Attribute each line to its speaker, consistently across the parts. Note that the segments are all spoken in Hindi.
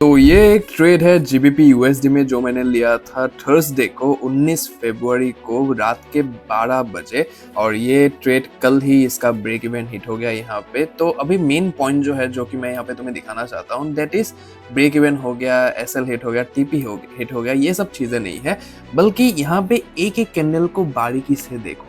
Speaker 1: तो ये एक ट्रेड है जीबीपी यूएसडी में जो मैंने लिया था थर्सडे को 19 फरवरी को रात के 12 बजे। और ये ट्रेड कल ही इसका ब्रेक इवन हिट हो गया यहाँ पे। तो अभी मेन पॉइंट जो है जो कि मैं यहाँ पे तुम्हें दिखाना चाहता हूँ दैट इज ब्रेक इवन हो गया, एसएल हिट हो गया, टीपी हिट हो गया, ये सब चीज़ें नहीं है, बल्कि यहाँ पे एक एक कैंडल को बारीकी से देखो।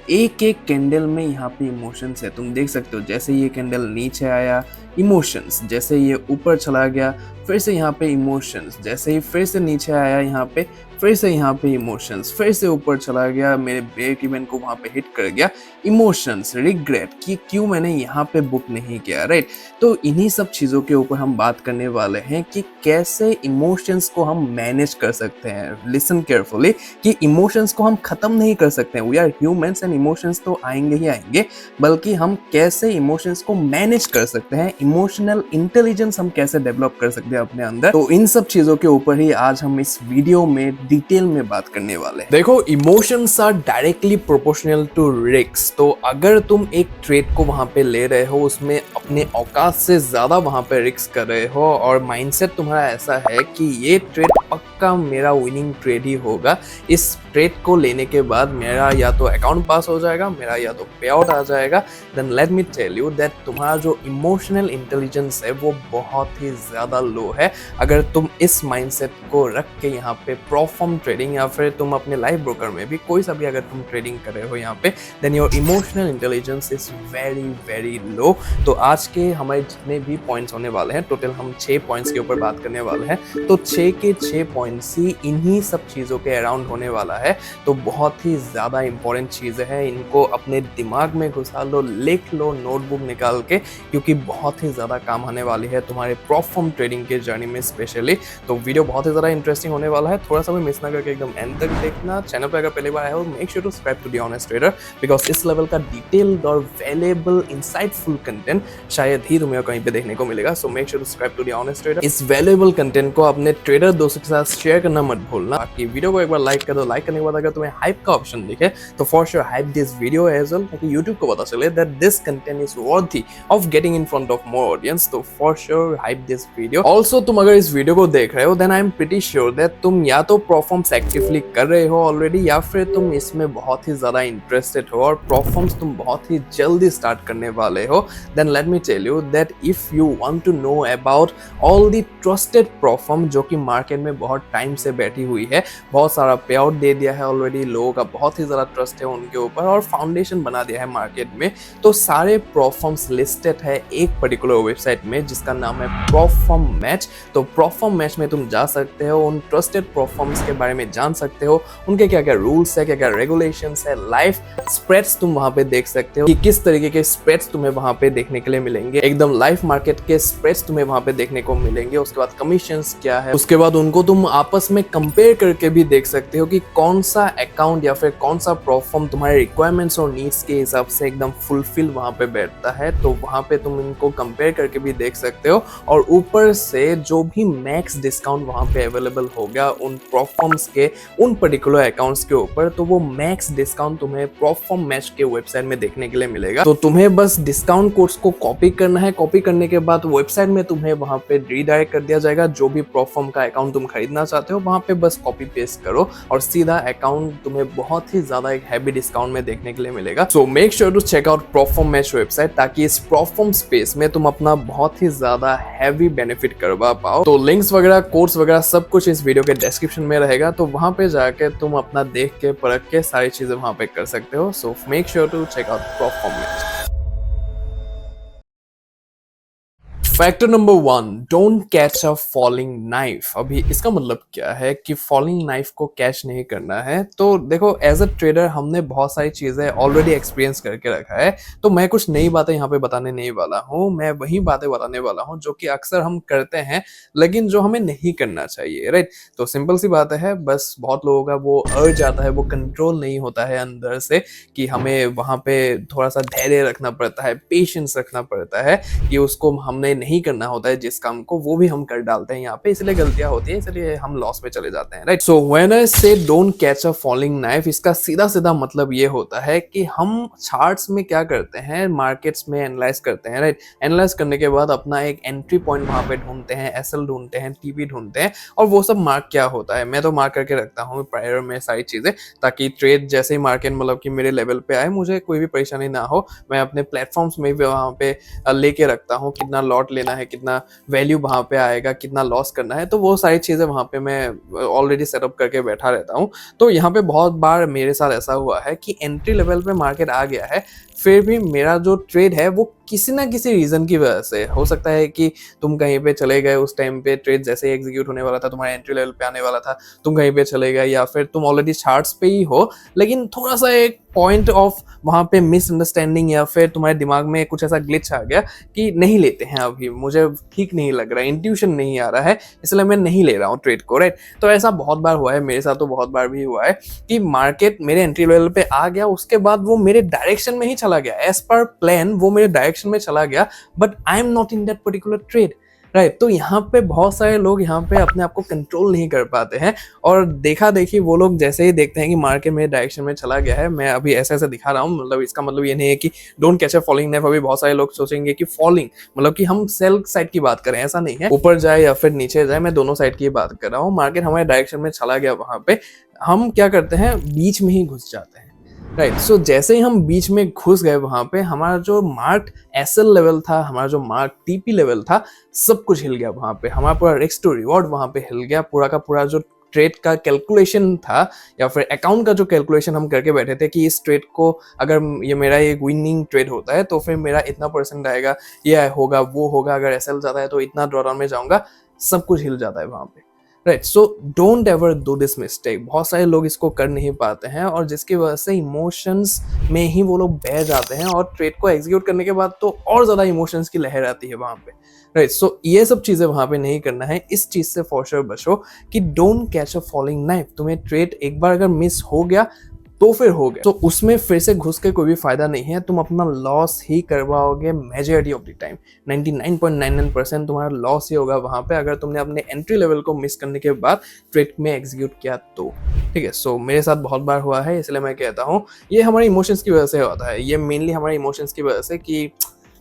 Speaker 1: एक एक कैंडल में यहाँ पे इमोशंस है, तुम देख सकते हो। जैसे ये कैंडल नीचे आया, इमोशंस, जैसे ये ऊपर चला गया फिर से यहाँ पे इमोशंस, जैसे ही फिर से नीचे आया यहाँ पे फिर से यहाँ पे इमोशंस, फिर से ऊपर चला गया, मेरे ब्रेक इवन को वहाँ पे हिट कर गया, इमोशंस, रिग्रेट कि क्यों मैंने यहाँ पे बुक नहीं किया, राइट। तो इन्हीं सब चीज़ों के ऊपर हम बात करने वाले हैं कि कैसे इमोशंस को हम मैनेज कर सकते हैं। लिसन केयरफुली कि इमोशंस को हम ख़त्म नहीं कर सकते हैं, we are humans and emotions तो आएंगे ही आएंगे, बल्कि हम कैसे इमोशंस को मैनेज कर सकते हैं, इमोशनल इंटेलिजेंस हम कैसे डेवलप कर सकते हैं अपने अंदर। तो इन सब चीज़ों के ऊपर ही आज हम इस वीडियो में डिटेल में बात करने वाले हैं। देखो, emotions are directly proportional to risk. तो अगर तुम एक ट्रेड को वहां पे ले रहे हो, उसमें अपने औकात से ज्यादा वहां पे रिस्क कर रहे हो और माइंडसेट तुम्हारा ऐसा है कि ये ट्रेड पक्का मेरा विनिंग ट्रेड ही होगा, इस ट्रेड को लेने के बाद मेरा या तो अकाउंट पास हो जाएगा, मेरा या तो पे आउट आ जाएगा, then let me tell you that तुम्हारा जो इमोशनल इंटेलिजेंस है वो बहुत ही ज्यादा लो है। अगर तुम इस माइंडसेट को रख के यहाँ पे प्रोफॉर्म ट्रेडिंग या फिर तुम अपने लाइव ब्रोकर में भी कोई सा भी अगर तुम ट्रेडिंग कर रहे हो यहाँ पे, then your emotional intelligence is very very low. तो आज के हमारे जितने भी पॉइंट्स होने वाले हैं, टोटल हम 6 पॉइंट्स के ऊपर बात करने वाले हैं, तो 6 के 6 पॉइंट्स ही इन्हीं सब चीज़ों के अराउंड होने वाला है। तो बहुत ही ज़्यादा इंपॉर्टेंट चीज़ें हैं, इनको अपने दिमाग में घुसा लो, लिख लो नोटबुक निकाल के, क्योंकि बहुत ही ज़्यादा काम आने वाली है तुम्हारे प्रोफॉर्म ट्रेडिंग के जर्नी में स्पेशली। तो वीडियो बहुत ही ज़्यादा इंटरेस्टिंग होने वाला है, थोड़ा सा भी मिस ना करके एकदम एंड तक देखना। चैनल पे अगर पहली बार आया हो, make sure to subscribe to the honest trader, because इस लेवल का डिटेल्ड और वैल्यूएबल इंसाइटफुल कंटेंट शायद ही तुम्हें कहीं पे देखने को मिलेगा। So make sure to subscribe to the honest Trader. इस वैल्यूएबल कंटेंट को अपने ट्रेडर दोस्तों के साथ शेयर करना मत भूलना। बाकी वीडियो को एक बार लाइक कर दो, लाइक करने के बाद अगर तुम्हें हाइप का ऑप्शन दिखे तो for sure hype this video as well, ताकि यूट्यूब को पता चले that this content is worthy of getting in front of more audience. तो for sure hype this video. Also तुम अगर इस वीडियो को देख रहे हो then I am pretty sure that तुम या तो परफॉर्म्स एक्टिवली कर रहे हो ऑलरेडी, या फिर तुम इसमें बहुत ही ज्यादा इंटरेस्टेड हो और परफॉर्म्स तुम बहुत ही जल्दी स्टार्ट करने वाले हो। Then let me tell you that if you want to know about all the trusted prop firm जो कि मार्केट में बहुत टाइम से बैठी हुई है, बहुत सारा पे आउट दे दिया है ऑलरेडी, लोगों का बहुत ही ज्यादा ट्रस्ट है उनके ऊपर और फाउंडेशन बना दिया है मार्केट में। तो सारे परफॉर्म्स लिस्टेड है एक पर्टिकुलर वेबसाइट में जिसका नाम है परफॉर्म मैच। तो परफॉर्म मैच में तुम जा सकते हो, उन ट्रस्टेड परफॉर्म्स के बारे में जान सकते हो, उनके क्या क्या रूल्स है, क्या क्या रेगुलेशंस है, लाइव स्प्रेड्स तुम वहां पे देख सकते हो कि किस तरीके के स्प्रेड्स तुम्हें वहां पे देखने के लिए मिलेंगे, एकदम लाइव मार्केट के स्प्रेड्स तुम्हें वहां पे देखने को मिलेंगे। उसके बाद कमीशंस क्या है, उसके बाद उनको तुम आपस में कंपेयर करके भी देख सकते हो कि कौन सा अकाउंट या फिर कौन सा परफॉर्म तुम्हारे रिक्वायरमेंट्स और नीड्स के हिसाब से एकदम फुलफिल वहां पे बैठता है। तो वहां पे तुम इनको कंपेयर करके भी देख सकते हो और ऊपर से जो भी मैक्स डिस्काउंट वहां पे अवेलेबल होगा उन परफॉर्म्स के उन पर्टिकुलर अकाउंट्स के ऊपर, तो वो मैक्स डिस्काउंट तुम्हें परफॉर्म मैच के वेबसाइट में देखने के लिए मिलेगा। तो तुम्हें बस डिस्काउंट कोड्स को कॉपी करना है, कॉपी करने के बाद वेबसाइट में तुम्हें वहां पे रीडायरेक्ट कर दिया जाएगा। जो भी परफॉर्म का अकाउंट तुम खरीदना चाहते हो वहां पे बस कॉपी पेस्ट करो और सीधा अकाउंट तुम्हें बहुत ही ज्यादा एक हैवी डिस्काउंट में देखने के लिए मिलेगा। So make sure to check out prop firm match website, ताकि इस परफॉर्म स्पेस में तुम अपना बहुत ही ज्यादा हैवी बेनिफिट करवा पाओ। तो लिंक्स वगैरह, कोर्स वगैरह सब कुछ इस वीडियो के डिस्क्रिप्शन में रहेगा, तो वहां पे जाके तुम अपना देख के परख के सारी चीजें वहां पे कर सकते हो। So make sure to check out prop firm match. Factor number 1, don't catch a falling knife. अभी इसका मतलब क्या है कि फॉलिंग नाइफ को कैच नहीं करना है। तो देखो, एज अ ट्रेडर हमने बहुत सारी चीजें ऑलरेडी एक्सपीरियंस करके रखा है, तो मैं कुछ नई बातें यहाँ पे बताने नहीं वाला हूँ। मैं वही बातें बताने वाला हूँ जो कि अक्सर हम करते हैं लेकिन जो हमें नहीं करना चाहिए, राइट। तो सिंपल सी बात है, बस बहुत लोगों का वो अर्ज आता है, वो कंट्रोल नहीं होता है अंदर से कि हमें वहां पे थोड़ा सा धैर्य रखना पड़ता है, पेशेंस रखना पड़ता है कि उसको हमने नहीं करना होता है जिस काम को, वो भी हम कर डालते हैं यहाँ पे, इसलिए गलतियां होती है, इसलिए हम लॉस में चले जाते हैं, राइट। सो व्हेन आई से don't catch a falling knife, इसका सीधा सीधा मतलब ये होता है कि हम चार्ट्स में क्या करते हैं, मार्केट्स में एनालाइज करते हैं, राइट। एनालाइज करने के बाद अपना एक एंट्री पॉइंट वहां पे ढूंढते हैं, एसएल ढूंढते हैं, टीपी ढूंढते हैं, और वो सब मार्क क्या होता है, मैं तो मार्क करके रखता हूँ प्रायर में सारी चीजें, ताकि ट्रेड जैसे ही मार्केट मतलब कि मेरे लेवल पे आए, मुझे कोई भी परेशानी ना हो। मैं अपने प्लेटफॉर्म्स में भी वहाँ पे लेके रखता हूँ, कितना लॉट लेना है, कितना वैल्यू वहाँ पे आएगा, कितना लॉस करना है, तो वो सारी चीजें वहाँ पे मैं ऑलरेडी सेटअप करके बैठा रहता हूँ। तो यहाँ पे बहुत बार मेरे साथ ऐसा हुआ है कि एंट्री लेवल पे मार्केट आ गया है, फिर भी मेरा जो ट्रेड है वो किसी ना किसी रीजन की वजह से, हो सकता है कि तुम कहीं पे चले गए, उस टाइम पे ट्रेड जैसे ही एग्जीक्यूट होने वाला था, तुम्हारे एंट्री लेवल पे आने वाला था, तुम कहीं पे चले गए, या फिर तुम ऑलरेडी चार्ट्स पे ही हो, लेकिन थोड़ा सा एक पॉइंट ऑफ वहां पे मिसअंडरस्टैंडिंग या फिर तुम्हारे दिमाग में कुछ ऐसा ग्लिच आ गया कि नहीं लेते हैं, अभी मुझे ठीक नहीं लग रहा है, इंट्यूशन नहीं आ रहा है, इसलिए मैं नहीं ले रहा हूँ ट्रेड को, राइट। तो ऐसा बहुत बार हुआ है मेरे साथ, तो बहुत बार भी हुआ है कि मार्केट मेरे एंट्री लेवल पे आ गया, उसके बाद वो मेरे डायरेक्शन में ही चला गया, एज पर प्लान वो मेरे डायरेक्शन में चला गया, but I am not in that particular trade, right. तो यहाँ पे बहुत सारे लोग यहाँ पे अपने आप को कंट्रोल नहीं कर पाते हैं, और देखा देखी वो लोग जैसे ही देखते हैं कि मार्केट मेरे डायरेक्शन में चला गया है, मैं अभी ऐसे ऐसे दिखा रहा हूँ, मतलब इसका मतलब ये नहीं है कि don't catch a falling knife. अभी बहुत सारे लोग सोचेंगे कि फॉलिंग मतलब कि हम सेल साइड की बात करें, ऐसा नहीं है, ऊपर जाए या फिर नीचे जाए, मैं दोनों साइड की बात कर रहा हूँ। मार्केट हमारे डायरेक्शन में चला गया, वहां पे हम क्या करते हैं, बीच में ही घुस जाते हैं, राइट। सो जैसे ही हम बीच में घुस गए, वहां पे हमारा जो मार्क एसएल लेवल था, हमारा जो मार्क टीपी लेवल था, सब कुछ हिल गया वहां पे, हमारा पूरा रिस्क टू रिवॉर्ड वहां पे हिल गया, पूरा का पूरा जो ट्रेड का कैलकुलेशन था या फिर अकाउंट का जो कैलकुलेशन हम करके बैठे थे कि इस ट्रेड को अगर ये मेरा एक विनिंग ट्रेड होता है तो फिर मेरा इतना परसेंट आएगा, ये होगा वो होगा, अगर एसएल जाता है तो इतना ड्रॉडाउन में जाऊंगा, सब कुछ हिल जाता है वहां पे, right. So don't ever do this mistake. बहुत सारे लोग इसको कर नहीं पाते हैं, और जिसकी वजह से इमोशंस में ही वो लोग बह जाते हैं, और ट्रेड को एग्जीक्यूट करने के बाद तो और ज्यादा इमोशंस की लहर आती है वहां पे, राइट। सो ये सब चीजें वहां पे नहीं करना है, इस चीज से फॉर श्योर बचो कि don't catch a falling knife. तुम्हें ट्रेड एक बार अगर मिस हो गया तो फिर हो गया, तो उसमें फिर से घुस के कोई भी फायदा नहीं है, तुम अपना लॉस ही करवाओगे मेजॉरिटी ऑफ द टाइम। 99.99% तुम्हारा लॉस ही होगा वहां पे, अगर तुमने अपने एंट्री लेवल को मिस करने के बाद ट्रेड में एग्जीक्यूट किया तो, ठीक है। सो मेरे साथ बहुत बार हुआ है, इसलिए मैं कहता हूँ ये हमारे इमोशंस की वजह से होता है, ये मेनली हमारे इमोशंस की वजह से कि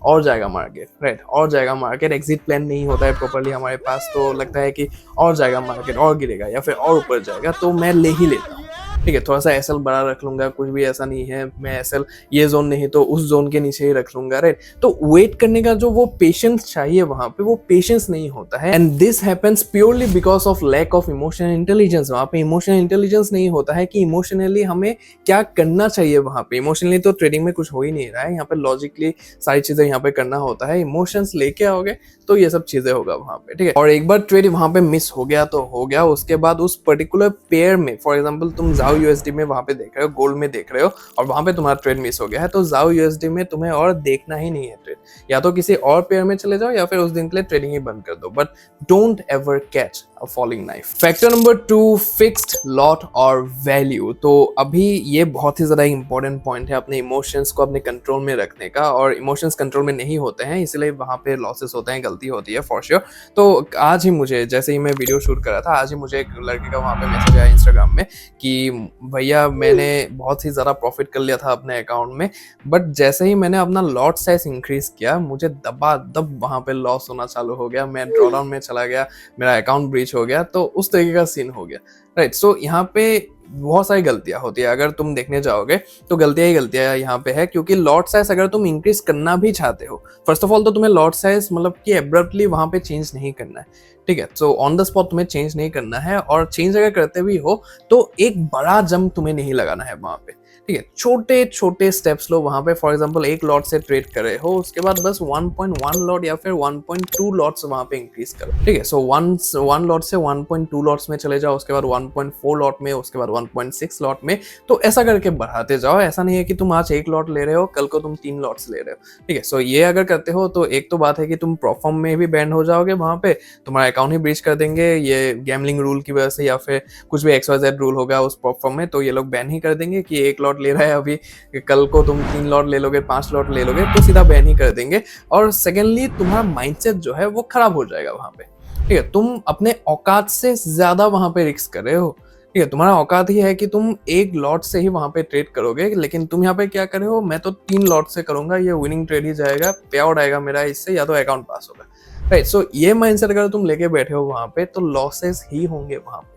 Speaker 1: और जाएगा मार्केट, राइट, और जाएगा मार्केट, एग्जिट प्लान नहीं होता है प्रॉपर्ली हमारे पास, तो लगता है कि और जाएगा मार्केट, और गिरेगा या फिर और ऊपर जाएगा, तो मैं ले ही लेता हूँ, ठीक है। थोड़ा सा एसएल बड़ा रख लूंगा, कुछ भी ऐसा नहीं है, मैं एसएल ये जोन नहीं तो उस जोन के नीचे ही रख लूंगा, राइट। तो वेट करने का जो वो पेशेंस चाहिए वहां पे, वो पेशेंस नहीं होता है, and this happens purely because of lack of emotional intelligence. वहां पे इमोशनल इंटेलिजेंस नहीं होता है कि इमोशनली हमें क्या करना चाहिए वहां पे। इमोशनली तो ट्रेडिंग में कुछ हो ही नहीं रहा है, यहाँ पे लॉजिकली सारी चीजें यहाँ पे करना होता है, इमोशंस लेके आओगे तो ये सब चीजें होगा वहां पे, ठीक है। और एक बार ट्रेड वहां पे मिस हो गया तो हो गया, उसके बाद उस पर्टिकुलर पेयर में, फॉर एग्जांपल तुम जाओ यूएसडी में वहां पे देख रहे हो, गोल्ड में देख रहे हो, और वहां पे तुम्हारा ट्रेड मिस हो गया है, तो जाओ यूएसडी में तुम्हें और देखना ही नहीं है ट्रेड, या तो किसी और पेयर में चले जाओ या फिर उस दिन के लिए ट्रेडिंग ही बंद कर दो, but don't ever catch a falling knife. Factor number 2, fixed lot और वैल्यू। तो अभी ये बहुत ही ज्यादा इंपॉर्टेंट पॉइंट है अपने इमोशंस को अपने कंट्रोल में रखने का, और इमोशंस कंट्रोल में नहीं होते हैं, इसलिए वहां पे लॉसेस होते हैं, गलती होती है फॉर श्योर। तो आज ही मुझे, जैसे ही मैं वीडियो शूट कर रहा था, आज ही मुझे एक लड़के का वहां पे मैसेज आया इंस्टाग्राम में कि भैया मैंने बहुत ही ज़्यादा प्रॉफिट कर लिया था अपने अकाउंट में, बट जैसे ही मैंने अपना लॉट साइज इंक्रीज किया, मुझे दबादब वहाँ पे लॉस होना चालू हो गया, मैं ड्रॉडाउन में चला गया, मेरा अकाउंट ब्रीच हो गया, तो उस तरीके का सीन हो गया, राइट। सो यहाँ पे बहुत सारी गलतियां होती है, अगर तुम देखने जाओगे तो गलतियां ही गलतियां यहाँ पे है, क्योंकि लॉट साइज अगर तुम इंक्रीज करना भी चाहते हो, फर्स्ट ऑफ ऑल तो तुम्हें लॉट साइज मतलब कि एब्रप्टली वहां पे चेंज नहीं करना है, ठीक है। सो ऑन द स्पॉट तुम्हें चेंज नहीं करना है, और चेंज अगर करते भी हो तो एक बड़ा जंप तुम्हें नहीं लगाना है वहां पे, ठीक है। छोटे छोटे स्टेप्स लो वहां पे, फॉर एग्जांपल एक लॉट से ट्रेड कर रहे हो, उसके बाद बस 1.1 लॉट या फिर 1.2 लॉट्स वहां पे इंक्रीज करो, ठीक है। सो वन लॉट से 1.2 लॉट्स में चले जाओ, उसके बाद 1.4 लॉट में, उसके बाद 1.6 लॉट में, तो ऐसा करके बढ़ाते जाओ। ऐसा नहीं है कि तुम आज एक लॉट ले रहे हो, कल को तुम 3 लॉट्स ले रहे हो, ठीक है। सो ये अगर करते हो तो एक तो बात है कि तुम प्रॉफॉर्म में भी बैंड हो जाओगे, वहां पे तुम्हारा अकाउंट ही ब्रीच कर देंगे ये गैम्बलिंग रूल की वजह से, या फिर कुछ भी XYZ रूल होगा उस प्रॉफॉर्म में, तो ये लोग बैन ही कर देंगे कि एक लॉट ले रहा है अभी, कल को तुम 3 लॉट ले लोगे, 5 लॉट ले लोगे तो सीधा बैन ही कर देंगे। और सेकेंडली तुम्हारा माइंडसेट जो है वो खराब हो जाएगा वहां पे, ठीक है। तुम अपने औकात से ज्यादा वहां पे रिस्क कर रहे हो, ठीक है। तुम्हारा औकात ही है कि तुम एक लॉट से ही वहां पे ट्रेड करोगे, लेकिन तुम यहाँ पे क्या कर रहे हो, मैं तो 3 लॉट से करूंगा, ये विनिंग ट्रेड ही जाएगा, पे आउट आएगा मेरा इससे, या तो अकाउंट पास होगा, राइट। सो ये माइंडसेट अगर तुम लेके बैठे हो वहां पे तो लॉसेस ही होंगे वहां पे,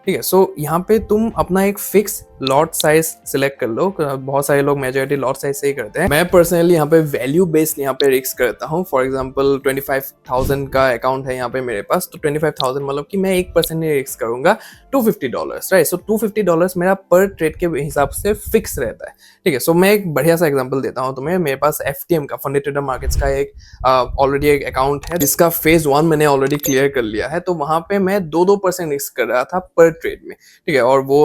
Speaker 1: ठीक है। सो यहाँ पे तुम अपना एक फिक्स लॉट साइज सिलेक्ट कर लो। बहुत सारे लोग मेजॉरिटी लॉट साइज से ही करते हैं। मैं पर्सनली यहाँ पे वैल्यू बेस्ड यहाँ पे रिस्क करता हूँ। फॉर एग्जांपल 25,000 का अकाउंट है यहाँ पे मेरे पास, तो 25,000 मतलब कि मैं 1% ही रिस्क करूंगा, $250, राइट। सो $250 मेरा पर ट्रेड के हिसाब से फिक्स रहता है, ठीक है। सो मैं एक बढ़िया सा एग्जाम्पल देता हूँ तुम्हें। मेरे पास FTM का, फंडे ट्रेडर मार्केट्स का एक ऑलरेडी एक अकाउंट है जिसका फेज 1 मैंने ऑलरेडी क्लियर कर लिया है। तो वहां पे मैं 2% रिस्क कर रहा था पर ट्रेड में, ठीक है। और वो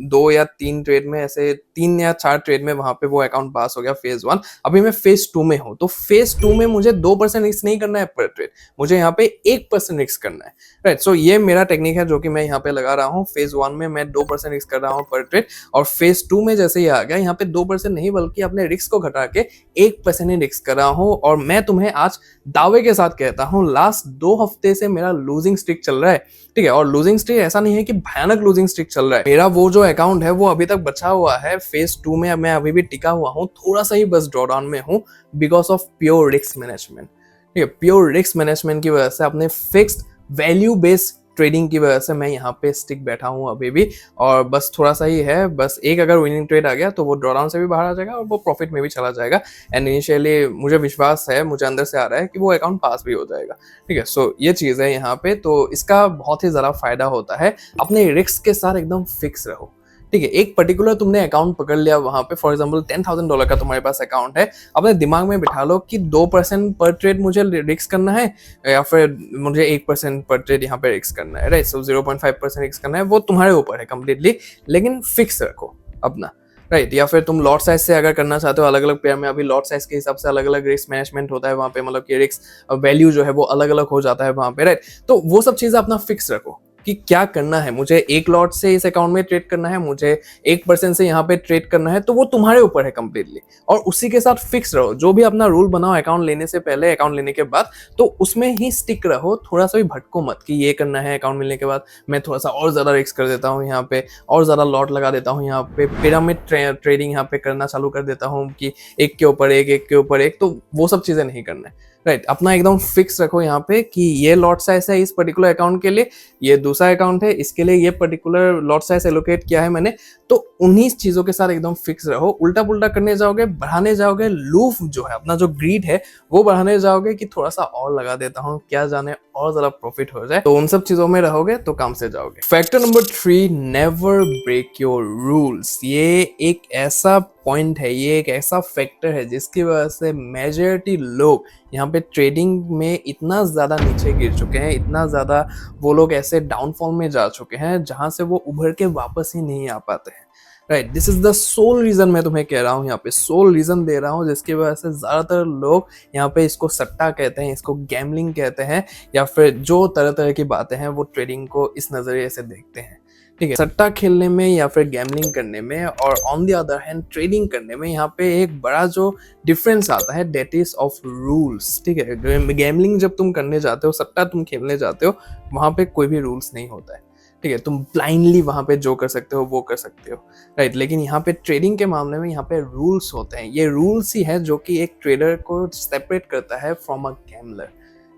Speaker 1: 2 या 3 ट्रेड में, ऐसे 3 या 4 ट्रेड में वहां पे वो अकाउंट पास हो गया फेज 1। अभी मैं फेज 2 में हूं, तो फेज 2 में मुझे 2% रिस्क नहीं करना है पर ट्रेड, मुझे यहाँ पे 1% रिस्क करना है, राइट। सो ये मेरा टेक्निक है जो कि मैं यहाँ पे लगा रहा हूँ। फेज 1 में मैं 2% रिस्क कर रहा हूँ पर ट्रेड, और फेज 2 में जैसे ही आ गया यहाँ पे 2% नहीं बल्कि अपने रिस्क को घटा के 1% ही रिस्क कर रहा हूँ। और मैं तुम्हें आज दावे के साथ कहता हूँ, लास्ट 2 हफ्ते से मेरा लूजिंग स्ट्रिक चल रहा है, ठीक है। और लूजिंग स्ट्रिक ऐसा नहीं है कि भयानक लूजिंग स्ट्रिक चल रहा है, मेरा वो जो अकाउंट है वो अभी तक बचा हुआ है। फेज 2 में मैं अभी भी टिका हुआ हूँ, थोड़ा सा ही बस ड्रॉडाउन में हूँ, because of pure risk management, ठीक है। प्योर रिस्क मैनेजमेंट की वजह से, अपने फिक्स्ड वैल्यू बेस्ड ट्रेडिंग की वजह से मैं यहाँ पे स्टिक बैठा हूँ अभी भी। और बस थोड़ा सा ही है, बस एक अगर विनिंग ट्रेड आ गया तो वो ड्रॉडाउन से भी बाहर आ जाएगा और वो प्रॉफिट में भी चला जाएगा। एंड इनिशियली मुझे विश्वास है, मुझे अंदर से आ रहा है कि वो अकाउंट पास भी हो जाएगा, ठीक है। सो ये चीज़ है यहाँ पे, तो इसका बहुत ही ज़्यादा फायदा होता है। अपने रिस्क के साथ एकदम फिक्स रहो, ठीक है। एक पर्टिकुलर तुमने अकाउंट पकड़ लिया वहां पे, फॉर एग्जांपल $10,000 का तुम्हारे पास अकाउंट है, अपने दिमाग में बिठा लो कि 2% पर ट्रेड मुझे रिस्क करना है, या फिर मुझे 1% पर ट्रेड यहाँ पे रिस्क करना है, राइट। सो 0.5% रिस्क करना है, वो तुम्हारे ऊपर है कंप्लीटली, लेकिन फिक्स रखो अपना, राइट। या फिर तुम लॉट साइज से अगर करना चाहते हो, अलग अलग पेयर में अभी लॉट साइज के हिसाब से अलग अलग रिस्क मैनेजमेंट होता है वहां पे, मतलब कि रिस्क वैल्यू जो है वो अलग अलग हो जाता है वहां पे, राइट। तो वो सब चीजें अपना फिक्स रखो कि क्या करना है, मुझे 1 लॉट से इस अकाउंट में ट्रेड करना है, मुझे 1% से यहाँ पे ट्रेड करना है, तो वो तुम्हारे ऊपर है कंप्लीटली। और उसी के साथ फिक्स रहो, जो भी अपना रूल बनाओ अकाउंट लेने से पहले, अकाउंट लेने के बाद, तो उसमें ही स्टिक रहो। थोड़ा सा भी भटको मत कि ये करना है अकाउंट मिलने के बाद मैं थोड़ा सा और ज्यादा रिस्क कर देता हूँ यहाँ पे, और ज्यादा लॉट लगा देता हूँ यहाँ पे, पिरामिड ट्रेडिंग यहाँ पे करना चालू कर देता हूँ कि एक के ऊपर एक, एक के ऊपर एक, तो वो सब चीजें नहीं करना है, राइट। अपना एकदम फिक्स रखो यहाँ पे कि ये लॉट साइज है इस पर्टिकुलर अकाउंट के लिए, ये दूसरा अकाउंट है इसके लिए ये पर्टिकुलर लॉट साइज एलोकेट किया है मैंने, तो उन्हीं चीजों के साथ एकदम फिक्स रहो। उल्टा पुल्टा करने जाओगे, बढ़ाने जाओगे, लूफ जो है अपना जो ग्रीड है वो बढ़ाने जाओगे कि थोड़ा सा और लगा देता हूँ, क्या जाने और ज्यादा प्रॉफिट हो जाए, तो उन सब चीजों में रहोगे तो काम से जाओगे। Factor number 3, never break your rules. ये एक ऐसा पॉइंट है, ये एक ऐसा फैक्टर है जिसकी वजह से मेजॉरिटी लोग यहाँ पे ट्रेडिंग में इतना ज्यादा नीचे गिर चुके हैं, इतना ज्यादा वो लोग ऐसे डाउनफॉल में जा चुके हैं जहां से वो उभर के वापस ही नहीं आ पाते हैं, right. This is the sole reason, मैं तुम्हें कह रहा हूँ यहाँ पे, सोल रीजन दे रहा हूँ जिसकी वजह से ज्यादातर लोग यहाँ पे इसको सट्टा कहते हैं, इसको गैम्बलिंग कहते हैं, या फिर जो तरह तरह की बातें हैं वो ट्रेडिंग को इस नजरिए से देखते हैं, ठीक है। सट्टा खेलने में या फिर गैम्बलिंग करने में और on the other hand trading करने में यहाँ पे एक बड़ा जो डिफरेंस आता है, डेट इज ऑफ रूल्स, ठीक है। गैम्बलिंग जब तुम करने जाते हो, सट्टा तुम खेलने जाते हो, वहां पे कोई भी रूल्स नहीं होता है, ठीक है। तुम ब्लाइंडली वहां पे जो कर सकते हो वो कर सकते हो, राइट। लेकिन यहाँ पे ट्रेडिंग के मामले में यहाँ पे रूल्स होते हैं। ये रूल्स ही है जो कि एक ट्रेडर को सेपरेट करता है फ्रॉम अ गैम्बलर,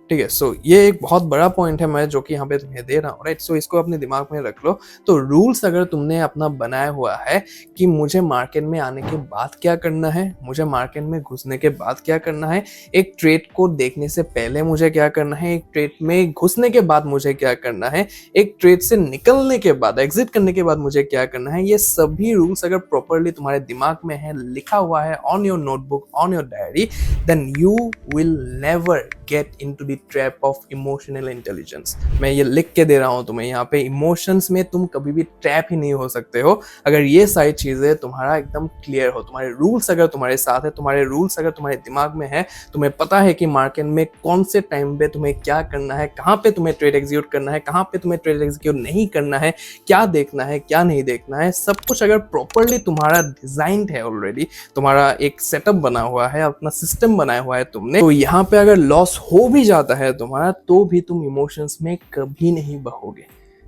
Speaker 1: ठीक है। सो ये एक बहुत बड़ा पॉइंट है मैं जो कि यहाँ पे तुम्हें दे रहा हूँ, राइट। सो इसको अपने दिमाग में रख लो। तो रूल्स अगर तुमने अपना बनाया हुआ है कि मुझे मार्केट में आने के बाद क्या करना है, मुझे मार्केट में घुसने के बाद क्या करना है, एक ट्रेड को देखने से पहले मुझे क्या करना है, एक ट्रेड में घुसने के बाद मुझे क्या करना है, एक ट्रेड से निकलने के बाद, एग्जिट करने के बाद मुझे क्या करना है, ये सभी रूल्स अगर प्रॉपरली तुम्हारे दिमाग में है, लिखा हुआ है on your notebook, on your diary, then you will never get into the trap of emotional intelligence. मैं ये लिख के दे रहा हूँ तुम्हें यहाँ पे, इमोशंस में तुम कभी भी ट्रैप ही नहीं हो सकते हो अगर ये सारी चीजें तुम्हारा एकदम क्लियर हो। तुम्हारे रूल्स अगर तुम्हारे साथ है, तुम्हारे रूल्स अगर तुम्हारे दिमाग में है, तुम्हें पता है कि मार्केट में कौन से टाइम पे तुम्हें क्या करना है, कहाँ पे तुम्हें ट्रेड एग्जीक्यूट करना है, कहाँ पे तुम्हें ट्रेड एग्जीक्यूट नहीं करना है, क्या देखना है क्या नहीं देखना है, सब कुछ अगर प्रॉपरली तुम्हारा डिजाइंड है, ऑलरेडी तुम्हारा एक सेटअप बना हुआ है, अपना सिस्टम बनाया हुआ है तुमने, तो यहाँ पे अगर लॉस हो भी जाता है तुम्हारा तो भी तुम इमोशंस में कभी नहीं बहोगे।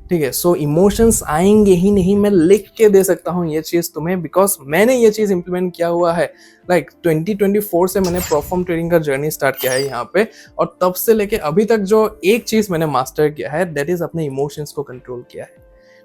Speaker 1: ठीक है, सो इमोशंस आएंगे ही नहीं। मैं लिख के दे सकता हूँ ये चीज तुम्हें, बिकॉज मैंने ये चीज इंप्लीमेंट किया हुआ है। लाइक 2024 से मैंने परफॉर्म ट्रेडिंग का जर्नी स्टार्ट किया है यहाँ पे, और तब से लेके अभी तक जो एक चीज मैंने मास्टर किया है दैट इज अपने इमोशंस को कंट्रोल किया है।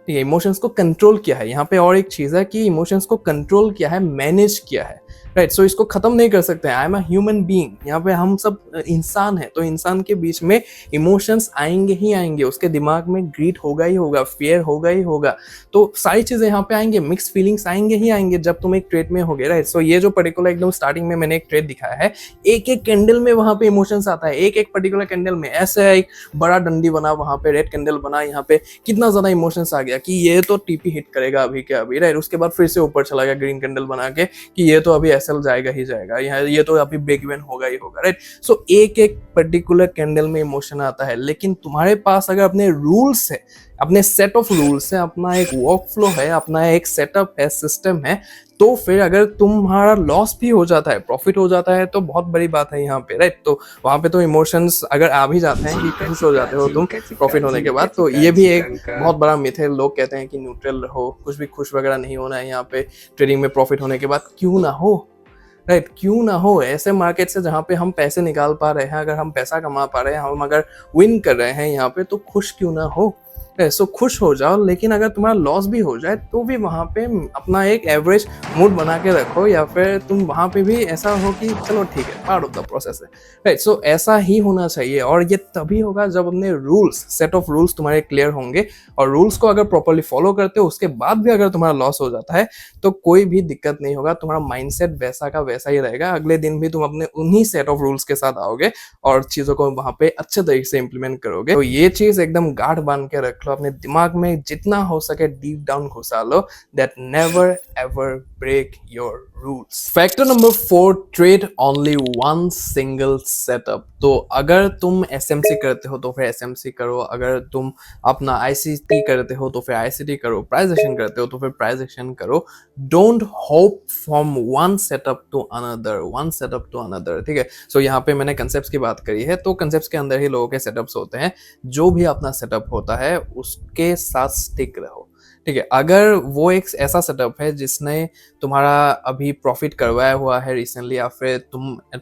Speaker 1: ठीक है, इमोशंस को कंट्रोल किया है। यहाँ पे और एक चीज है कि इमोशंस को कंट्रोल किया है, मैनेज किया है, राइट। सो इसको खत्म नहीं कर सकते हैं। I am a human being, यहाँ पे हम सब इंसान हैं, तो इंसान के बीच में इमोशंस आएंगे ही आएंगे। उसके दिमाग में ग्रीड होगा ही होगा, फियर होगा ही होगा, तो सारी चीजें यहाँ पे आएंगे, मिक्स फीलिंग्स आएंगे ही आएंगे जब तुम एक ट्रेड में होगे, राइट। सो ये जो पर्टिकुलर एकदम स्टार्टिंग में मैंने एक ट्रेड दिखाया है, एक एक कैंडल में वहां पे इमोशंस आता है। एक एक पर्टिकुलर कैंडल में ऐसे एक बड़ा डंडी बना, वहां पे रेड कैंडल बना, यहाँ पे कितना ज्यादा इमोशंस आ गया कि ये तो टीपी हिट करेगा अभी के अभी, राइट। उसके बाद फिर से ऊपर चला गया ग्रीन कैंडल बना के कि ये तो अभी एसएल जाएगा ही जाएगा, ये तो अभी ब्रेक इवन होगा ही होगा, राइट। सो एक एक पर्टिकुलर कैंडल में इमोशन आता है, लेकिन तुम्हारे पास अगर अपने रूल्स है, अपने सेट ऑफ रूल्स है, अपना एक वर्क फ्लो है, अपना एक सेटअप है, सिस्टम है, तो फिर अगर तुम्हारा लॉस भी हो जाता है, प्रॉफिट हो जाता है, तो बहुत बड़ी बात है यहाँ पे, राइट। तो वहां पे तो इमोशंस अगर आ भी जाते हैं कि खुश हो जाते हो तुम प्रॉफिट होने के बाद, तो ये भी एक बहुत बड़ा मिथ है। लोग कहते हैं कि न्यूट्रल रहो, कुछ भी खुश वगैरह नहीं होना है यहाँ पे ट्रेडिंग में प्रॉफिट होने के बाद। क्यों ना हो, राइट, क्यों ना हो। ऐसे मार्केट से जहाँ पे हम पैसे निकाल पा रहे हैं, अगर हम पैसा कमा पा रहे हैं, हम अगर विन कर रहे हैं यहाँ पे, तो खुश क्यों ना हो। सो खुश हो जाओ, लेकिन अगर तुम्हारा लॉस भी हो जाए तो भी वहाँ पे अपना एक एवरेज मूड बना के रखो, या फिर तुम वहाँ पे भी ऐसा हो कि चलो ठीक है, पार्ट ऑफ द प्रोसेस है, राइट। सो ऐसा ही होना चाहिए, और ये तभी होगा जब अपने रूल्स, सेट ऑफ रूल्स तुम्हारे क्लियर होंगे, और रूल्स को अगर प्रॉपरली फॉलो करते हो, उसके बाद भी अगर तुम्हारा लॉस हो जाता है तो कोई भी दिक्कत नहीं होगा। तुम्हारा माइंडसेट वैसा का वैसा ही रहेगा। अगले दिन भी तुम अपने उन्हीं सेट ऑफ रूल्स के साथ आओगे और चीजों को वहाँ पे अच्छे तरीके से इंप्लीमेंट करोगे। तो ये चीज एकदम गाढ़ बांध के रख लो अपने दिमाग में, जितना हो सके डीप डाउन घुसा लो, that never ever break your rules. Factor number 4, trade only one single setup. तो अगर तुम एसएमसी करते हो तो फिर एसएमसी करो, अगर तुम अपना आईसीटी करते हो तो फिर आईसीटी करो, प्राइस एक्शन करते हो तो फिर प्राइस एक्शन करो। Don't hop from one setup to another, one setup to another, ठीक है। सो यहाँ पे मैंने कंसेप्ट्स की बात करी है, तो कंसेप्ट्स के अंदर ही लोगों के सेटअप्स होते हैं। जो भी अपना सेटअप होता है उसके साथ स्टिक रहो, ठीक है। अगर वो एक ऐसा सेटअप है जिसने तुम्हारा अभी प्रॉफिट करवाया हुआ है रिसेंटली, या फिर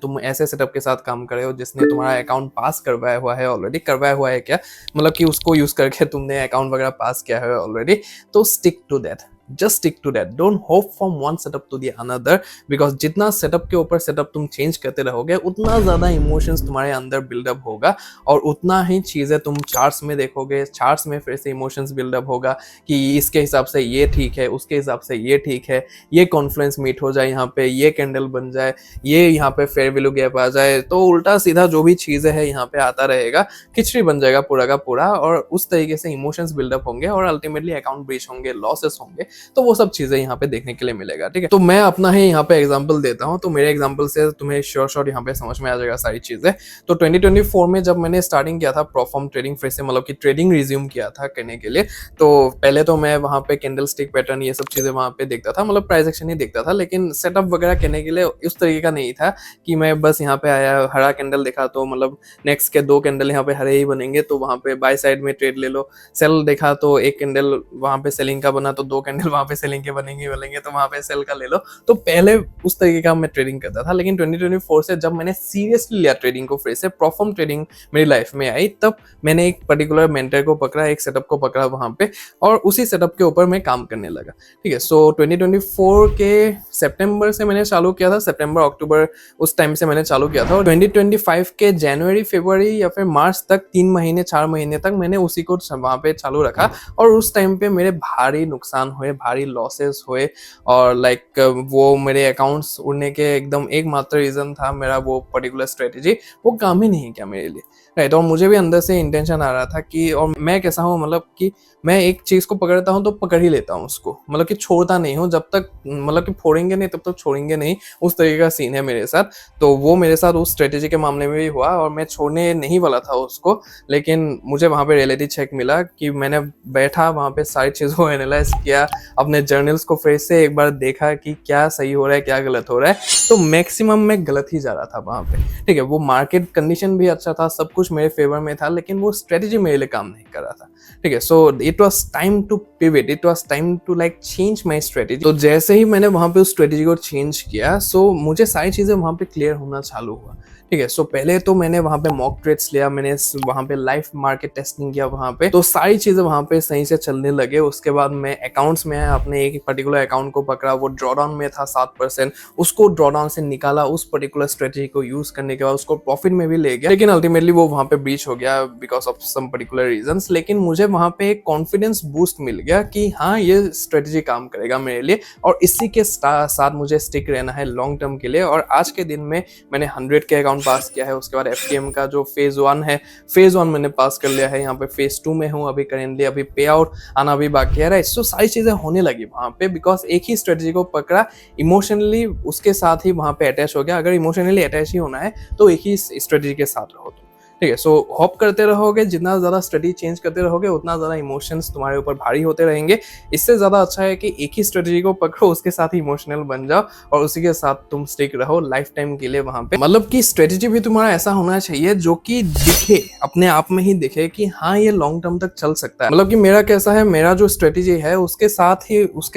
Speaker 1: तुम ऐसे सेटअप के साथ काम कर रहे हो जिसने तुम्हारा अकाउंट पास करवाया हुआ है, ऑलरेडी करवाया हुआ है, क्या मतलब कि उसको यूज करके तुमने अकाउंट वगैरह पास किया है ऑलरेडी, तो stick to that, just stick to that. Don't hop from one setup to the another, because जितना सेटअप के ऊपर सेटअप तुम चेंज करते रहोगे, उतना ज्यादा इमोशंस तुम्हारे अंदर बिल्डअप होगा, और उतना ही चीजें तुम चार्ट्स में देखोगे, चार्ट्स में फिर से इमोशंस बिल्डअप होगा कि इसके हिसाब से ये ठीक है, उसके हिसाब से ये ठीक है, ये कॉन्फ्लुएंस मीट हो जाए, यहाँ पे ये कैंडल बन जाए, ये यहाँ पे फेयर वैल्यू गैप आ जाए, तो उल्टा सीधा जो भी चीजें है यहाँ पे आता रहेगा, खिचड़ी बन जाएगा पूरा का पूरा, और उस तरीके से इमोशंस बिल्डअप होंगे और अल्टीमेटली अकाउंट ब्रीच होंगे, लॉसेस होंगे। तो वो सब चीजें यहाँ पे देखने के लिए मिलेगा, ठीक है। तो मैं अपना ही यहाँ पे एग्जांपल देता हूँ, तो मेरे एग्जांपल से तुम्हें श्योर यहाँ पे समझ में आ जाएगा सारी चीजें। तो 2024 में जब मैंने स्टार्टिंग किया था परफॉर्म ट्रेडिंग, फिर से मतलब कि ट्रेडिंग रिज्यूम किया था करने के लिए, तो पहले तो मैं वहाँ पे कैंडल स्टिक पैटर्न ये सब चीजें वहाँ पे देखता था, मतलब प्राइस एक्शन ही देखता था, लेकिन सेटअप वगैरह करने के लिए उस तरीके का नहीं था कि मैं बस यहाँ पे आया, हरा कैंडल देखा तो मतलब नेक्स्ट के 2 कैंडल यहाँ पे हरे ही बनेंगे, तो वहाँ पे बाय साइड में ट्रेड ले लो। सेल देखा तो 1 कैंडल वहाँ पे सेलिंग का बना, तो 2 कैंडल वहाँ पे सेलिंग के बनेंगे, तो वहाँ पे सेल का ले लो। तो पहले उस तरीके का मैं ट्रेडिंग करता था, लेकिन 2024 से जब मैंने सीरियसली लिया ट्रेडिंग को, फिर से परफॉर्म ट्रेडिंग मेरी लाइफ में आई, तब मैंने एक पर्टिकुलर मेंटर को पकड़ा, एक सेटअप को पकड़ा वहाँ पे, और उसी सेटअप के ऊपर मैं काम करने लगा, ठीक है। सो 2024 के सितंबर से मैंने चालू किया था, सितंबर अक्टूबर उस टाइम से मैंने चालू किया था, और 2025 के जनवरी फरवरी या फिर मार्च तक 3 महीने 4 महीने तक मैंने उसी को वहाँ पे चालू रखा, और उस टाइम पे मेरे भारी नुकसान हुए, भारी लॉसेस हुए और लाइक वो मेरे अकाउंट्स उड़ने के एकदम एकमात्र रीज़न था मेरा वो पर्टिकुलर स्ट्रेटजी, वो काम ही नहीं किया मेरे लिए, राइट। और मुझे भी अंदर से इंटेंशन आ रहा था कि, और मैं कैसा हूँ मतलब कि मैं एक चीज़ को पकड़ता हूँ तो पकड़ ही लेता हूँ उसको, मतलब कि छोड़ता नहीं हूँ जब तक, मतलब कि फोड़ेंगे नहीं तब तक छोड़ेंगे नहीं, उस तरीके का सीन है मेरे साथ। तो वो मेरे साथ उस स्ट्रेटेजी के मामले में भी हुआ और मैं छोड़ने नहीं वाला था उसको, लेकिन मुझे वहाँ पे रियलिटी चेक मिला कि मैंने बैठा वहाँ पे सारी चीज़ों को एनालाइज किया, अपने जर्नल्स को फिर से एक बार देखा कि क्या सही हो रहा है क्या गलत हो रहा है, तो मैक्सिमम मैं गलत ही जा रहा था वहाँ पे, ठीक है। वो मार्केट कंडीशन भी अच्छा था, सब कुछ मेरे फेवर में था, लेकिन वो स्ट्रेटेजी मेरे लिए काम नहीं कर रहा था, ठीक है। So it was time to pivot, it was time to like change my strategy. तो जैसे ही मैंने वहाँ पे उस स्ट्रेटेजी को चेंज किया, सो मुझे सारी चीज़ें वहाँ पे क्लियर होना चालू हुआ, ठीक है। सो पहले तो मैंने वहाँ पे मॉक ट्रेड्स लिया, मैंने वहाँ पे लाइव मार्केट टेस्टिंग किया वहाँ पे, तो सारी चीज़ें वहाँ पे सही से चलने लगे। उसके बाद मैं अकाउंट्स में अपने एक पर्टिकुलर अकाउंट को पकड़ा, वो ड्रॉडाउन में था 7%, उसको ड्रॉडाउन से निकाला, उस पर्टिकुलर स्ट्रेटेजी को यूज करने के बाद उसको प्रॉफिट में भी ले गया, लेकिन अल्टीमेटली वो वहाँ पे ब्रीच हो गया because of some particular reasons. लेकिन मुझे वहाँ पे एक कॉन्फिडेंस बूस्ट मिल गया कि हाँ ये स्ट्रेटेजी काम करेगा मेरे लिए, और इसी के साथ मुझे स्टिक रहना है लॉन्ग टर्म के लिए। और आज के दिन में मैंने 100 के अकाउंट पास किया है, उसके बाद FTM का जो फेज 1 है, फेज 1 मैंने पास कर लिया है, यहाँ पे फेज 2 में हूँ अभी करेंटली, अभी पे आउट आना भी बाकी है, राइट। सो सारी चीजें होने लगी वहाँ पे बिकॉज एक ही स्ट्रेटेजी को पकड़ा, इमोशनली उसके साथ ही वहाँ पे अटैच हो गया। अगर इमोशनली अटैच ही होना है तो एक ही स्ट्रेटेजी के साथ रहो, ठीक है। सो होप करते रहोगे, जितना ज़्यादा स्टडी चेंज करते रहोगे उतना ज़्यादा इमोशंस तुम्हारे ऊपर भारी होते रहेंगे। इससे ज़्यादा अच्छा है कि एक ही स्ट्रेटजी को पकड़ो, उसके साथ ही इमोशनल बन जाओ और उसी के साथ तुम स्टिक रहो लाइफ टाइम के लिए वहाँ पे। मतलब कि स्ट्रेटजी भी तुम्हारा ऐसा होना चाहिए जो कि दिखे, अपने आप में ही दिखे कि हाँ ये लॉन्ग टर्म तक चल सकता है। मतलब कि मेरा कैसा है, मेरा जो स्ट्रेटजी है उसके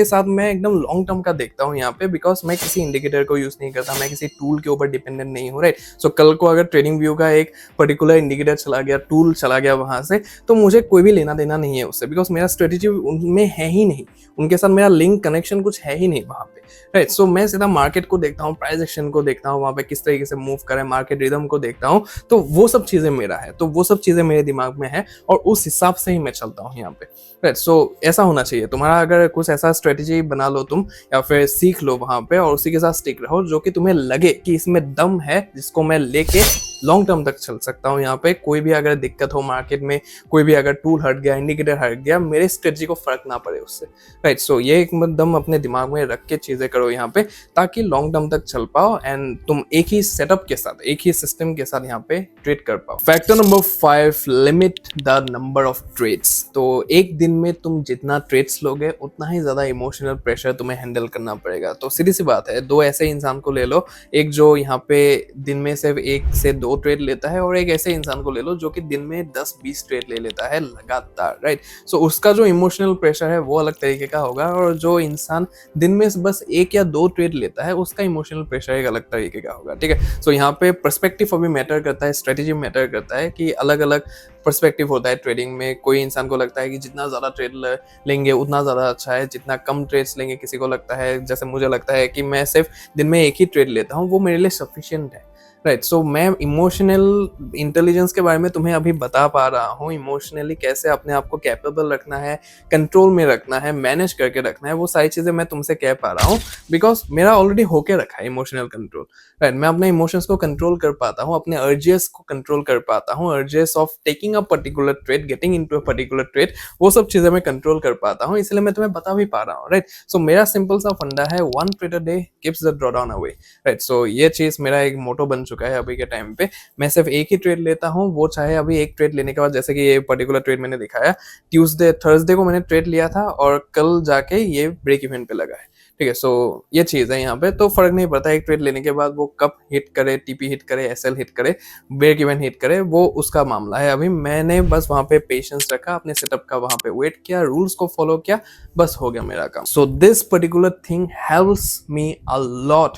Speaker 1: साथ मैं एकदम लॉन्ग टर्म का देखता हूँ यहाँ पे, बिकॉज मैं किसी इंडिकेटर को यूज़ नहीं करता, मैं किसी टूल के ऊपर डिपेंडेंट नहीं हूँ, राइट। सो कल को अगर ट्रेडिंग व्यू का एक पर्टिकुलर इंडिकेटर चला गया, टूल चला गया वहां से, तो मुझे कोई भी लेना देना नहीं है उससे, बिकॉज मेरा स्ट्रेटेजी उनमें है ही नहीं, उनके साथ मेरा लिंक कनेक्शन कुछ है ही नहीं वहां पे, राइट। सो मैं सीधा मार्केट को देखता हूँ, प्राइस एक्शन को देखता हूँ, वहां पे किस तरीके से मूव करे, मार्केट रिदम को देखता हूँ, तो वो सब चीजें मेरा है, तो वो सब चीजें मेरे दिमाग में है और उस हिसाब से ही मैं चलता हूँ यहाँ पे, राइट। सो ऐसा होना चाहिए तुम्हारा, अगर कुछ ऐसा स्ट्रेटेजी बना लो तुम या फिर सीख लो वहां पे और उसी के साथ स्टिक रहो, जो कि तुम्हें लगे कि इसमें दम है, जिसको मैं लेके लॉन्ग टर्म तक चल सकता हूँ। यहाँ पे कोई भी अगर दिक्कत हो मार्केट में, कोई भी अगर टूल हट गया, इंडिकेटर हट गया, मेरे स्ट्रेटजी को फर्क ना पड़े उससे, राइट। सो ये एकदम अपने दिमाग में रख के चीजें करो यहाँ पे, ताकि लॉन्ग टर्म तक चल पाओ एंड तुम एक ही सेटअप के साथ, एक ही सिस्टम के साथ यहाँ पे ट्रेड कर पाओ। Factor number 5, limit the number of trades. तो एक दिन में तुम जितना ट्रेड्स लोगे उतना ही ज्यादा इमोशनल प्रेशर तुम्हें हैंडल करना पड़ेगा। तो सीधी सी बात है, दो ऐसे इंसान को ले लो, एक जो यहाँ पे दिन में सिर्फ 1 से 2 ट्रेड लेता है और एक ऐसे इंसान को ले लो जो कि दिन में 10-20 ट्रेड ले लेता है लगातार, राइट। सो उसका जो इमोशनल प्रेशर है वो अलग तरीके का होगा, और जो इंसान दिन में बस 1 या 2 ट्रेड लेता है उसका इमोशनल प्रेशर एक अलग तरीके का होगा, ठीक है। सो यहाँ पे पर्सपेक्टिव अभी मैटर करता है, स्ट्रेटेजी मैटर करता है कि अलग अलग पर्सपेक्टिव होता है ट्रेडिंग में। कोई इंसान को लगता है कि जितना ज़्यादा ट्रेड लेंगे उतना ज़्यादा अच्छा है, जितना कम ट्रेड्स लेंगे, किसी को लगता है, जैसे मुझे लगता है कि मैं सिर्फ दिन में 1 ही ट्रेड लेता हूँ, वो मेरे लिए सफिशिएंट है, राइट। सो मैं इमोशनल इंटेलिजेंस के बारे में तुम्हें अभी बता पा रहा हूँ, इमोशनली कैसे अपने आप को कैपेबल रखना है, कंट्रोल में रखना है, मैनेज करके रखना है, वो सारी चीज़ें मैं तुमसे कह पा रहा हूँ बिकॉज मेरा ऑलरेडी होके रखा है इमोशनल कंट्रोल, राइट। मैं अपने इमोशंस को कंट्रोल कर पाता हूँ, अपने अर्जेस को कंट्रोल कर पाता हूँ, urges of taking a particular trade, getting into a particular trade, वो सब चीज़ें मैं कंट्रोल कर पाता हूँ, इसलिए मैं तुम्हें बता भी पा रहा हूँ, राइट। सो मेरा सिंपल सा फंडा है, 1 trade a day keeps the drawdown away, right. So ये चीज़ मेरा एक मोटो बन चुका है अभी के टाइम पे। मैं सिर्फ 1 ही ट्रेड लेता हूँ, वो चाहे अभी 1 ट्रेड लेने के बाद, जैसे कि ये पर्टिकुलर ट्रेड मैंने दिखाया, थर्सडे को मैंने ट्रेड लिया था और कल जाके ये ब्रेक इवन पे लगा है, ठीक है। सो ये चीज़ है यहाँ पे, तो फर्क नहीं पड़ता एक ट्रेड लेने के बाद वो कब हिट करे, टीपी हिट करे, एसएल हिट करे, ब्रेक इवन हिट करे, वो उसका मामला है। अभी मैंने बस वहाँ पे पेशेंस रखा, अपने सेटअप का वहाँ पे वेट किया, रूल्स को फॉलो किया, बस हो गया मेरा काम। So this particular thing helps me a lot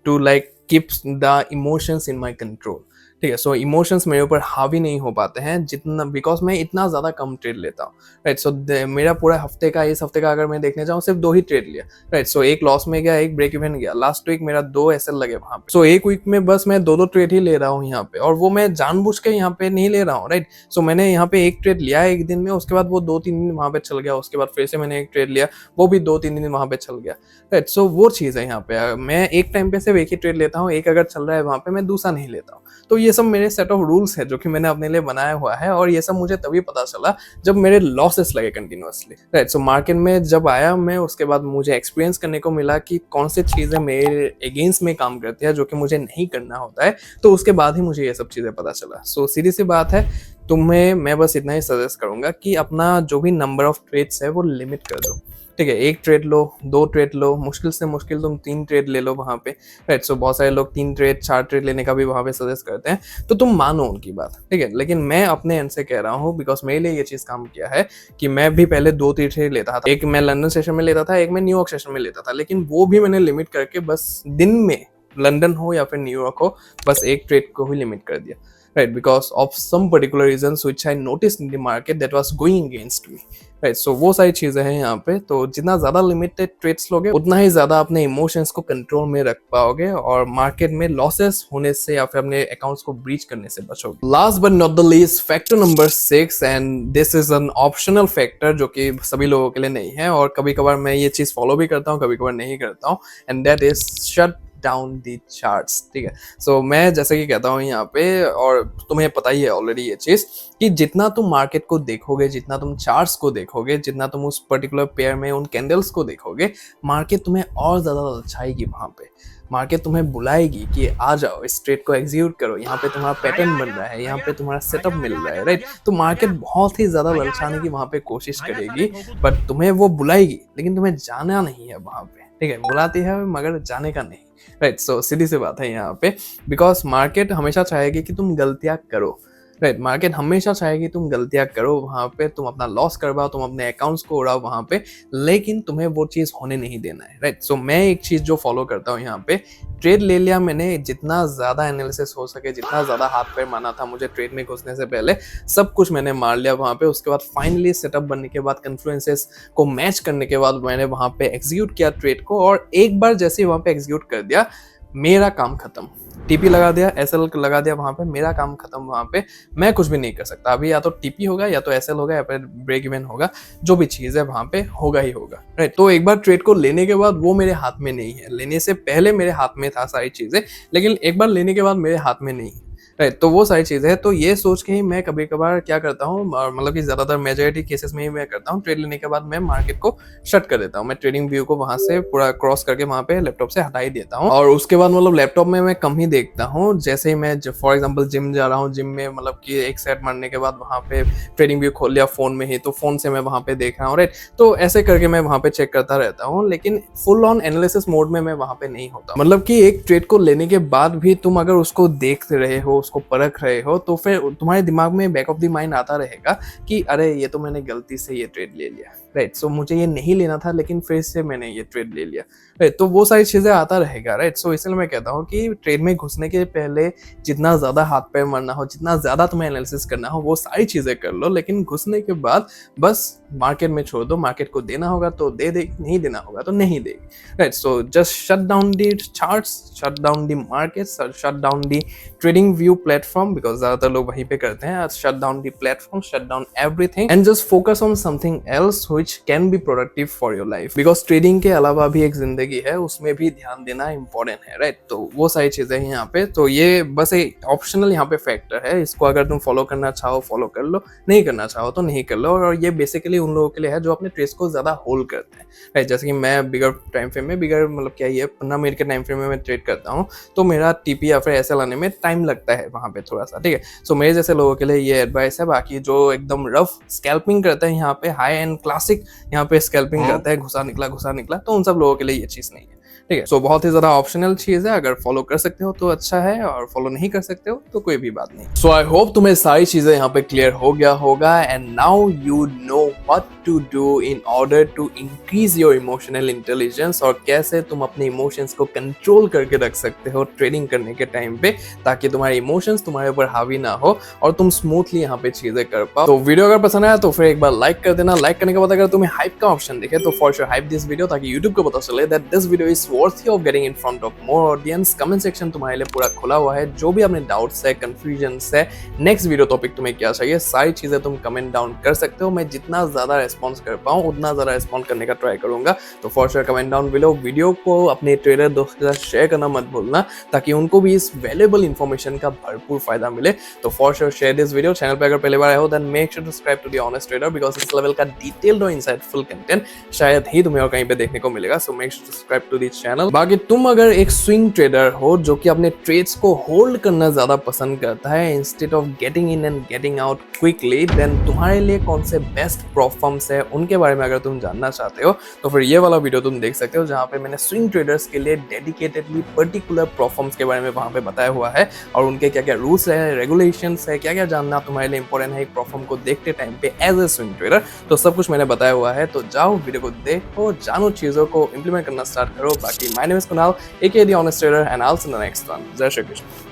Speaker 1: to like keeps the emotions in my control, ठीक है। सो इमोशंस मेरे ऊपर हावी नहीं हो पाते हैं जितना, बिकॉज मैं इतना ज़्यादा कम ट्रेड लेता हूँ, राइट। सो मेरा पूरा हफ्ते का, इस हफ्ते का अगर मैं देखने जाऊँ, सिर्फ 2 ही ट्रेड लिया, राइट। सो एक लॉस में गया, एक ब्रेक इवन गया। लास्ट वीक मेरा 2 एसएल लगे वहाँ पे। सो एक वीक में बस मैं 2-2 ट्रेड ही ले रहा हूँ यहाँ पे, और वो मैं जानबूझ के यहाँ पे नहीं ले रहा हूँ, राइट। सो मैंने यहाँ पे एक ट्रेड लिया है एक दिन में, उसके बाद वो 2-3 दिन वहाँ पे चल गया, उसके बाद फिर से मैंने एक ट्रेड लिया, वो भी 2-3 दिन वहाँ पे चल गया, राइट। सो वो चीज़ है यहाँ पे। मैं एक टाइम पे सिर्फ एक ही ट्रेड लेता हूँ, एक अगर चल रहा है वहाँ पे मैं दूसरा नहीं लेता हूँ। तो ये सब मेरे सेट ऑफ रूल्स है जो कि मैंने अपने लिए बनाया हुआ है, और ये सब मुझे तभी पता चला जब मेरे लॉसेस लगे कंटिन्यूअसली, राइट। सो मार्केट में जब आया मैं, उसके बाद मुझे एक्सपीरियंस करने को मिला कि कौन सी चीज़ें मेरे अगेंस्ट में काम करती है जो कि मुझे नहीं करना होता है, तो उसके बाद ही मुझे ये सब चीज़ें पता चला। सो सीधी सी बात है, तुम्हें मैं बस इतना ही सजेस्ट करूंगा कि अपना जो भी नंबर ऑफ ट्रेड्स है वो लिमिट कर दो, ठीक है। 1 ट्रेड लो, 2 ट्रेड लो, मुश्किल से मुश्किल तुम 3 ट्रेड ले लो वहाँ पे, राइट। सो बहुत सारे लोग 3 ट्रेड 4 ट्रेड लेने का भी वहाँ पे सजेस्ट करते हैं, तो तुम मानो उनकी बात, ठीक है। लेकिन मैं अपने एंड से कह रहा हूँ, बिकॉज मेरे लिए ये चीज़ काम किया है कि मैं भी पहले 2-3 ट्रेड लेता था। एक मैं लंदन सेशन में लेता था, एक मैं न्यूयॉर्क सेशन में लेता था, लेकिन वो भी मैंने लिमिट करके बस दिन में, लंदन हो या फिर न्यूयॉर्क हो, बस एक ट्रेड को ही लिमिट कर दिया, right, because of some particular reasons which I noticed in the market that was going against me, right। so वो सारी चीजें हैं यहाँ पे। तो जितना ज्यादा लिमिटेड ट्रेड्स लोगे, उतना ही ज्यादा अपने इमोशंस को कंट्रोल में रख पाओगे, और मार्केट में लॉसेस होने से या फिर अपने अकाउंट्स को ब्रीच करने से बचोगे। Last but not the least, factor number 6, and this is an optional factor जो कि सभी लोगों के लिए नहीं है, और कभी कभार मैं ये चीज फॉलो भी करता हूँ, कभी कभार नहीं करता हूँ, and that is shut down the charts, ठीक है। सो मैं जैसे कि कहता हूँ यहाँ पे, और तुम्हें पता ही है ऑलरेडी ये चीज, कि जितना तुम मार्केट को देखोगे, जितना तुम चार्ट्स को देखोगे, जितना तुम उस पर्टिकुलर पेयर में उन कैंडल्स को देखोगे, मार्केट तुम्हें और ज्यादा ललचाएगी वहां पे। मार्केट तुम्हें बुलाएगी कि आ जाओ, इस ट्रेड को एग्जीक्यूट करो, यहाँ पे तुम्हारा पैटर्न बन रहा है, यहाँ पे तुम्हारा सेटअप मिल रहा है, राइट। तो मार्केट बहुत ही ज्यादा ललचाने की वहां पे कोशिश करेगी, बट तुम्हें वो बुलाएगी, लेकिन तुम्हें जाना नहीं है वहां पे, ठीक है। बुलाती है मगर जाने का नहीं, राइट। सो सीधी सी बात है यहाँ पे, बिकॉज मार्केट हमेशा चाहेगी कि तुम गलतियां करो, राइट। मार्केट हमेशा चाहेगी तुम गलतियां करो वहां पे, तुम अपना लॉस करवाओ, तुम अपने अकाउंट्स को उड़ाओ वहां पे, लेकिन तुम्हें वो चीज होने नहीं देना है, राइट। सो मैं एक चीज जो फॉलो करता हूँ यहाँ पे, ट्रेड ले लिया मैंने, जितना ज्यादा एनालिसिस हो सके, जितना ज्यादा हाथ पैर माना था मुझे ट्रेड में घुसने से पहले, सब कुछ मैंने मार लिया वहां पे। उसके बाद फाइनली सेटअप बनने के बाद, कन्फ्लुएंसेस को मैच करने के बाद, मैंने वहां पे एग्जीक्यूट किया ट्रेड को, और एक बार जैसे ही वहां पे एग्जीक्यूट कर दिया, मेरा काम खत्म। टीपी लगा दिया, एसएल लगा दिया वहां पे, मेरा काम खत्म वहां पे। मैं कुछ भी नहीं कर सकता अभी, या तो टीपी होगा, या तो एसएल होगा, या फिर ब्रेक इवन होगा, जो भी चीज है वहां पे होगा ही होगा, राइट। तो एक बार ट्रेड को लेने के बाद वो मेरे हाथ में नहीं है, लेने से पहले मेरे हाथ में था सारी चीजें, लेकिन एक बार लेने के बाद मेरे हाथ में नहीं है, राइट। तो वो सारी चीज़ है। तो ये सोच के ही मैं कभी कभार क्या करता हूँ, मतलब कि ज़्यादातर मेजॉरिटी केसेस में ही मैं करता हूँ, ट्रेड लेने के बाद मैं मार्केट को शट कर देता हूँ। मैं ट्रेडिंग व्यू को वहाँ से पूरा क्रॉस करके वहाँ पे लैपटॉप से हटा ही देता हूँ, और उसके बाद मतलब लैपटॉप में मैं कम ही देखता हूँ। जैसे ही मैं फॉर एग्जाम्पल जिम जा रहा हूँ, जिम में मतलब कि एक सेट मारने के बाद वहाँ पे ट्रेडिंग व्यू खोल लिया फोन में ही, तो फोन से मैं वहाँ पे देख रहा हूँ, राइट। तो ऐसे करके मैं वहाँ पे चेक करता रहता हूँ, लेकिन फुल ऑन एनालिसिस मोड में मैं वहाँ पे नहीं होता। मतलब कि एक ट्रेड को लेने के बाद भी तुम अगर उसको देख रहे हो, उसको परख रहे हो, तो फिर तुम्हारे दिमाग में बैक ऑफ द माइंड आता रहेगा कि अरे ये तो मैंने गलती से ये ट्रेड ले लिया, राइट। सो मुझे ये नहीं लेना था, लेकिन फिर से मैंने ये ट्रेड ले लिया, राइट। तो वो सारी चीजें आता रहेगा, राइट। सो इसलिए मैं कहता हूँ कि ट्रेड में घुसने के पहले जितना ज्यादा हाथ पैर मारना हो, जितना ज्यादा तुम्हें एनालिसिस करना हो, वो सारी चीजें कर लो, लेकिन घुसने के बाद बस मार्केट में छोड़ दो। मार्केट को देना होगा तो दे देगी, नहीं देना होगा तो नहीं देगी, right. So just shut down the charts, shut down the market, shut down the trading view platform, because ज्यादातर लोग वहीं पे करते हैं। Shut down the platform, shut down everything, and just focus on something else which can be productive for your life, because trading के अलावा भी एक जिंदगी है, उसमें भी ध्यान देना इंपॉर्टेंट है, राइट। तो वो सारी चीजें हैं यहाँ पे। तो ये बस एक ऑप्शनल यहाँ पे फैक्टर है, इसको अगर तुम फॉलो करना चाहो फॉलो कर लो, नहीं करना चाहो तो नहीं कर लो। और ये बेसिकली उन लोगों के लिए है जो अपने ट्रेड्स को ज्यादा होल्ड करते हैं, राइट। जैसे कि मैं बिगर टाइम फ्रेम में, बिगर मतलब क्या ये 15 मिनट के टाइम फ्रेम में मैं ट्रेड करता हूँ, तो मेरा टीपी या फिर एसएल आने में टाइम लगता है वहां पे थोड़ा सा, ठीक है। सो मेरे जैसे लोगों के लिए ये एडवाइस है। बाकी जो एकदम रफ स्कैल्पिंग करते हैं, यहाँ पे हाई एंड क्लासिक यहाँ पे स्कैल्पिंग करता है, घुसा निकला, तो उन सब लोगों के लिए ये चीज नहीं है, ठीक है। सो बहुत ही ज्यादा ऑप्शनल चीज है, अगर फॉलो कर सकते हो तो अच्छा है और फॉलो नहीं कर सकते हो तो कोई भी बात नहीं। सो आई होप तुम्हें सारी चीजें यहाँ पे क्लियर हो गया होगा and now you know what to do in order to increase your emotional intelligence, और कैसे तुम अपने इमोशंस को कंट्रोल करके रख सकते हो ट्रेडिंग करने के टाइम पे, ताकि तुम्हारे इमोशंस तुम्हारे ऊपर हावी ना हो और तुम स्मूथली यहाँ पे चीजें कर पाओ। तो वीडियो अगर पसंद आया तो फिर एक बार लाइक कर देना। लाइक करने के बाद अगर तुम्हें हाइप का ऑप्शन दिखे तो for sure hype this video, ताकि यूट्यूब को पता चले that this video is worthy of getting in front of more audience. Comment section तुम्हारे लिए पूरा खुला हुआ है, जो भी अपने डाउट्स है, कंफ्यूजन है, नेक्स्ट वीडियो टॉपिक तुम्हें क्या चाहिए, सारी चीजें तुम कमेंट डाउन कर सकते हो। मैं जितना ज्यादा रेस्पॉन्स कर पाऊँ उतना ज्यादा रेस्पॉन्ड करने का ट्राई करूंगा। तो for sure comment down below. Video को अपने ट्रेडर दोस्त के साथ शेयर करना मत भूलना, ताकि उनको भी इस वैल्यूएबल इंफॉर्मेशन का भरपूर फायदा मिले। तो for sure share this video. Channel पे अगर पहली बार आए हो then make sure to subscribe to the honest trader, because इस लेवल का डिटेल्ड और इंसाइटफुल कंटेंट शायद ही तुम्हें और कहीं पे देखने को मिलेगा। So make sure to subscribe to the channel. बाकी तुम अगर एक स्विंग ट्रेडर हो जो कि अपने ट्रेड्स को होल्ड करना ज्यादा पसंद करता है instead of getting in and getting out quickly, then तुम्हारे लिए कौन से बेस्ट प्रोफॉर्म्स है उनके बारे में अगर तुम जानना चाहते हो तो फिर ये वाला वीडियो तुम देख सकते हो, जहाँ पे मैंने स्विंग ट्रेडर्स के लिए डेडिकेटेडली पर्टिकुलर प्रोफॉर्म्स के बारे में वहां पे बताया हुआ है, और उनके क्या क्या रूल्स है, रेगुलेशंस है, क्या क्या जानना तुम्हारे लिए इंपॉर्टेंट है एक प्रोफॉर्म को देखते टाइम पे एज ए स्विंग ट्रेडर। तो सब कुछ मैंने बताया हुआ है। तो जाओ वीडियो को देखो, जानो, चीजों को इंप्लीमेंट करना स्टार्ट करो। बाकी my name is Kunal, aka the honest trader, and I will see you in the next one. जय श्री कृष्ण।